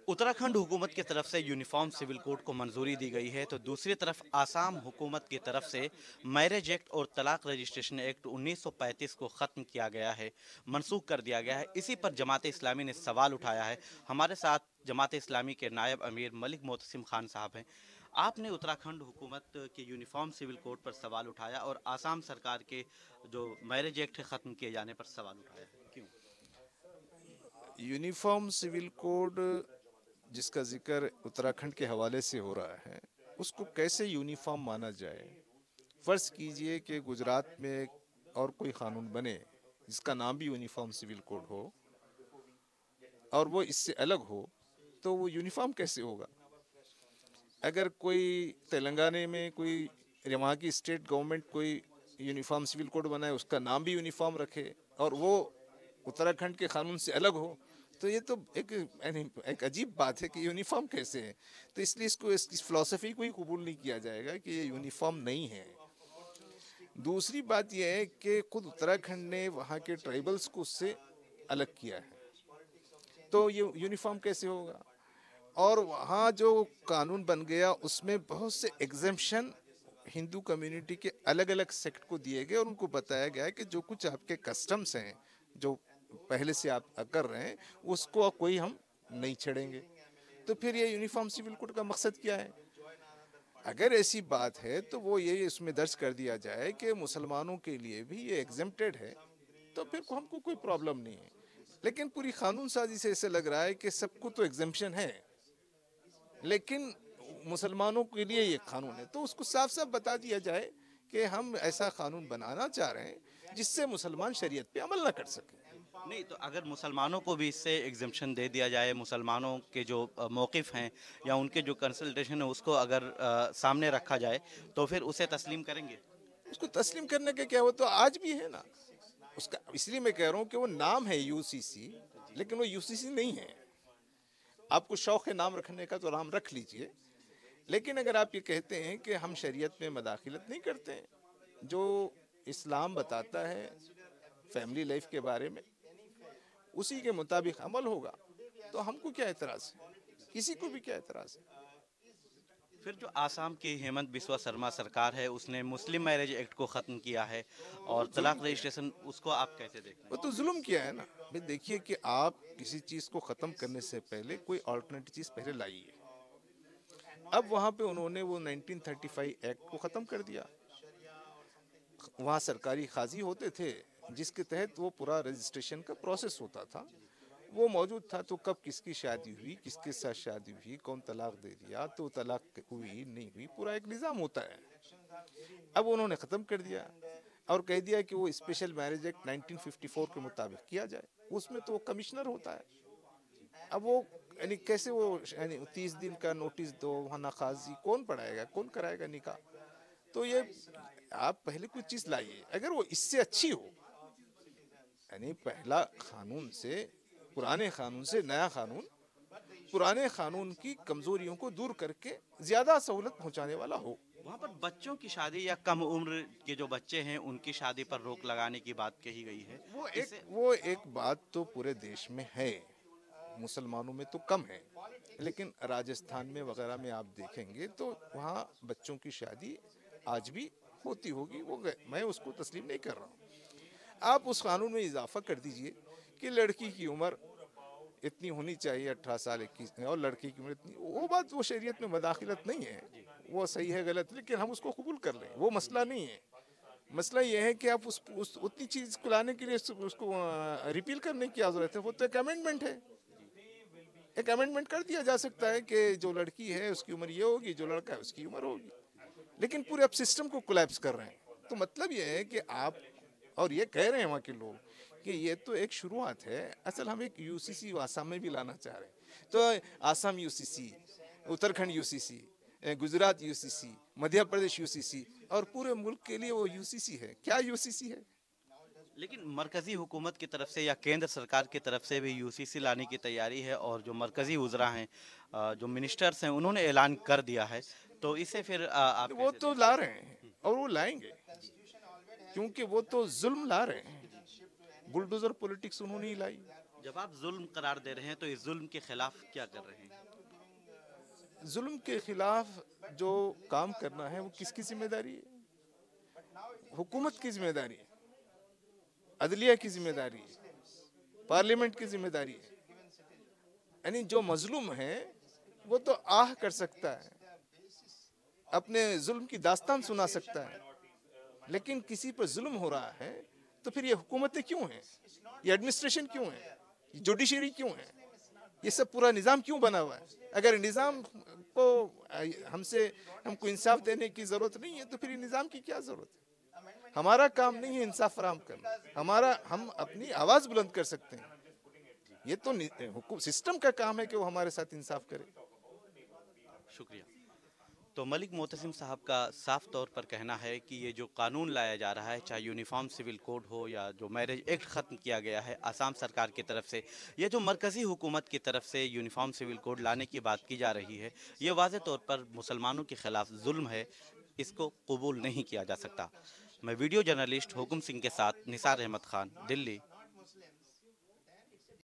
उत्तराखंड हुकूमत की तरफ से यूनिफॉर्म सिविल कोड को मंजूरी दी गई है, तो दूसरी तरफ आसाम हुकूमत की तरफ से मैरिज एक्ट और तलाक रजिस्ट्रेशन एक्ट 1935 को ख़त्म किया गया है, मनसूख कर दिया गया है। इसी पर जमात इस्लामी ने सवाल उठाया है। हमारे साथ जमात इस्लामी के नायब अमीर मलिक मोहतसिम खान साहब हैं। आपने उत्तराखंड हुकूमत के यूनिफॉर्म सिविल कोड पर सवाल उठाया और आसाम सरकार के जो मैरिज एक्ट है ख़त्म किए जाने पर सवाल उठाया है, क्यों? यूनिफॉर्म सिविल कोड जिसका जिक्र उत्तराखंड के हवाले से हो रहा है, उसको कैसे यूनिफॉर्म माना जाए। फ़र्ज़ कीजिए कि गुजरात में और कोई क़ानून बने जिसका नाम भी यूनिफॉर्म सिविल कोड हो और वो इससे अलग हो, तो वो यूनिफॉर्म कैसे होगा। अगर कोई तेलंगाना में कोई वहाँ की स्टेट गवर्नमेंट कोई यूनिफॉर्म सिविल कोड बनाए, उसका नाम भी यूनिफॉर्म रखे और वो उत्तराखंड के कानून से अलग हो, तो ये तो एक अजीब बात है कि यूनिफॉर्म कैसे है। तो इसलिए इसको इसकी फ़िलासफ़ी को ही कबूल नहीं किया जाएगा कि ये यूनिफॉर्म नहीं है। दूसरी बात यह है कि खुद उत्तराखंड ने वहाँ के ट्राइबल्स को उससे अलग किया है, तो ये यूनिफॉर्म कैसे होगा। और वहाँ जो कानून बन गया उसमें बहुत से एग्जेम्पशन हिंदू कम्युनिटी के अलग अलग सेक्ट को दिए गए और उनको बताया गया कि जो कुछ आपके कस्टम्स हैं जो पहले से आप कर रहे हैं उसको कोई हम नहीं छेड़ेंगे। तो फिर ये यूनिफॉर्म सिविल कोड का मकसद क्या है। अगर ऐसी बात है तो वो ये इसमें दर्ज कर दिया जाए कि मुसलमानों के लिए भी ये एग्जेम्प्टेड है, तो फिर हमको कोई प्रॉब्लम नहीं है। लेकिन पूरी कानून साजी से ऐसे लग रहा है कि सबको तो एग्जेम्पशन है, लेकिन मुसलमानों के लिए ये कानून है, तो उसको साफ साफ बता दिया जाए कि हम ऐसा कानून बनाना चाह रहे हैं जिससे मुसलमान शरीयत पे अमल ना कर सके। नहीं, तो अगर मुसलमानों को भी इससे एग्जम्पशन दे दिया जाए, मुसलमानों के जो मौक़िफ़ हैं या उनके जो कंसल्टेशन है उसको अगर सामने रखा जाए, तो फिर उसे तस्लीम करेंगे? उसको तस्लीम करने के क्या, वो तो आज भी है ना उसका। इसलिए मैं कह रहा हूँ कि वो नाम है यूसीसी, लेकिन वो यूसीसी नहीं है। आपको शौक है नाम रखने का तो नाम रख लीजिए, लेकिन अगर आप ये कहते हैं कि हम शरीयत में मदाखिलत नहीं करते हैं, जो इस्लाम बताता है फैमिली लाइफ के बारे में उसी के मुताबिक अमल होगा, तो हमको क्या एतराज़ है, किसी को भी क्या एतराज़ है। फिर जो आसाम की हेमंत बिस्वा शर्मा सरकार है उसने मुस्लिम मैरिज एक्ट को ख़त्म किया है वो और जुल्म तलाक किया है, रजिस्ट्रेशन, उसको आप कैसे देखते वो हैं? तो जुल्म किया है ना। भाई देखिए कि आप किसी चीज़ को ख़त्म करने से पहले कोई अल्टरनेटिव चीज़ पहले लाइए। अब वहाँ पे उन्होंने वो 1935 एक्ट को ख़त्म कर दिया। वहाँ सरकारी खाजी होते थे जिसके तहत वो पूरा रजिस्ट्रेशन का प्रोसेस होता था, वो मौजूद था। तो कब किसकी शादी हुई, किसके साथ शादी हुई, कौन तलाक दे दिया, तो तलाक हुई नहीं हुई, पूरा एक निज़ाम होता है। अब उन्होंने ख़त्म कर दिया और कह दिया कि वो स्पेशल मैरिज एक्ट 1954 के मुताबिक किया जाए। उसमें तो वो कमिश्नर होता है। अब वो यानी कैसे वो यानी 30 दिन का नोटिस दो, वहाँ नकाजी कौन पढ़ाएगा, कौन कराएगा निकाह। तो ये आप पहले कुछ चीज़ लाइए, अगर वो इससे अच्छी हो, यानी पहला कानून से पुराने कानून से नया कानून पुराने कानून की कमजोरियों को दूर करके ज़्यादा सहूलत पहुंचाने वाला हो। वहाँ पर बच्चों की शादी या कम उम्र के जो बच्चे हैं उनकी शादी पर रोक लगाने की बात कही गई है। इसे वो एक बात तो पूरे देश में है, मुसलमानों में तो कम है, लेकिन राजस्थान में वगैरह में आप देखेंगे तो वहाँ बच्चों की शादी आज भी होती होगी। मैं उसको तस्लीम नहीं कर रहा हूँ। आप उस कानून में इजाफा कर दीजिए कि लड़की की उम्र इतनी होनी चाहिए, 18 साल 21, और लड़की की उम्र इतनी, वो बात वो शरीयत में मदाखिलत नहीं है। वो सही है गलत, लेकिन हम उसको कबूल कर लें, वो मसला नहीं है। मसला ये है कि आप उस उतनी चीज़ को लाने के लिए उसको रिपील करने की क्या जरूरत है। वो तो एक अमेंडमेंट है, एक अमेंडमेंट कर दिया जा सकता है कि जो लड़की है उसकी उम्र ये होगी, जो लड़का है उसकी उम्र होगी। लेकिन पूरे आप सिस्टम को कोलैप्स कर रहे हैं। तो मतलब ये है कि आप, और ये कह रहे हैं वहाँ के लोग कि ये तो एक शुरुआत है, असल हम एक यूसीसी आसाम में भी लाना चाह रहे हैं। तो Assam UCC, Uttarakhand UCC, Gujarat UCC, Madhya Pradesh UCC, और पूरे मुल्क के लिए वो यूसीसी है। क्या यूसीसी है। लेकिन मरकजी हुकूमत की तरफ से या केंद्र सरकार की तरफ से भी यूसीसी लाने की तैयारी है और जो मरकजी वज़रा हैं, जो मिनिस्टर्स हैं, उन्होंने ऐलान कर दिया है। तो इसे फिर आप वो कैसे तो देखते ला हैं? रहे हैं और वो लाएंगे, क्योंकि वो तो जुल्म ला रहे हैं। बुलडोजर पॉलिटिक्स उन्होंने ही लाई। जब आप जुल्म करार दे रहे हैं तो इस जुल्म के खिलाफ क्या कर रहे हैं? जुल्म के खिलाफ जो काम करना है वो किसकी जिम्मेदारी है? हुकूमत की जिम्मेदारी है, अदलिया की जिम्मेदारी है, पार्लियामेंट की जिम्मेदारी है। यानी जो मजलूम है वो तो आह कर सकता है, अपने जुल्म की दास्तान सुना सकता है, लेकिन किसी पर जुल्म हो रहा है तो फिर ये हुकूमतें क्यों हैं, ये एडमिनिस्ट्रेशन क्यों है, ये जुडिशरी क्यों है, ये सब पूरा निज़ाम क्यों बना हुआ है? अगर निज़ाम को हमको इंसाफ देने की ज़रूरत नहीं है तो फिर निज़ाम की क्या ज़रूरत है? हमारा काम नहीं है इंसाफ फराहम करना, हम अपनी आवाज़ बुलंद कर सकते हैं। ये तो सिस्टम का काम है कि वो हमारे साथ इंसाफ करे। शुक्रिया। तो मलिक मोहतसिम साहब का साफ तौर पर कहना है कि ये जो कानून लाया जा रहा है, चाहे यूनिफॉर्म सिविल कोड हो या जो मैरिज एक्ट ख़त्म किया गया है आसाम सरकार की तरफ से, ये जो मरकज़ी हुकूमत की तरफ से यूनिफॉर्म सिविल कोड लाने की बात की जा रही है, ये वाज़े तौर पर मुसलमानों के ख़िलाफ़ जुल्म है, इसको कबूल नहीं किया जा सकता। मैं वीडियो जर्नलिस्ट हुकुम सिंह के साथ निसार अहमद खान, दिल्ली।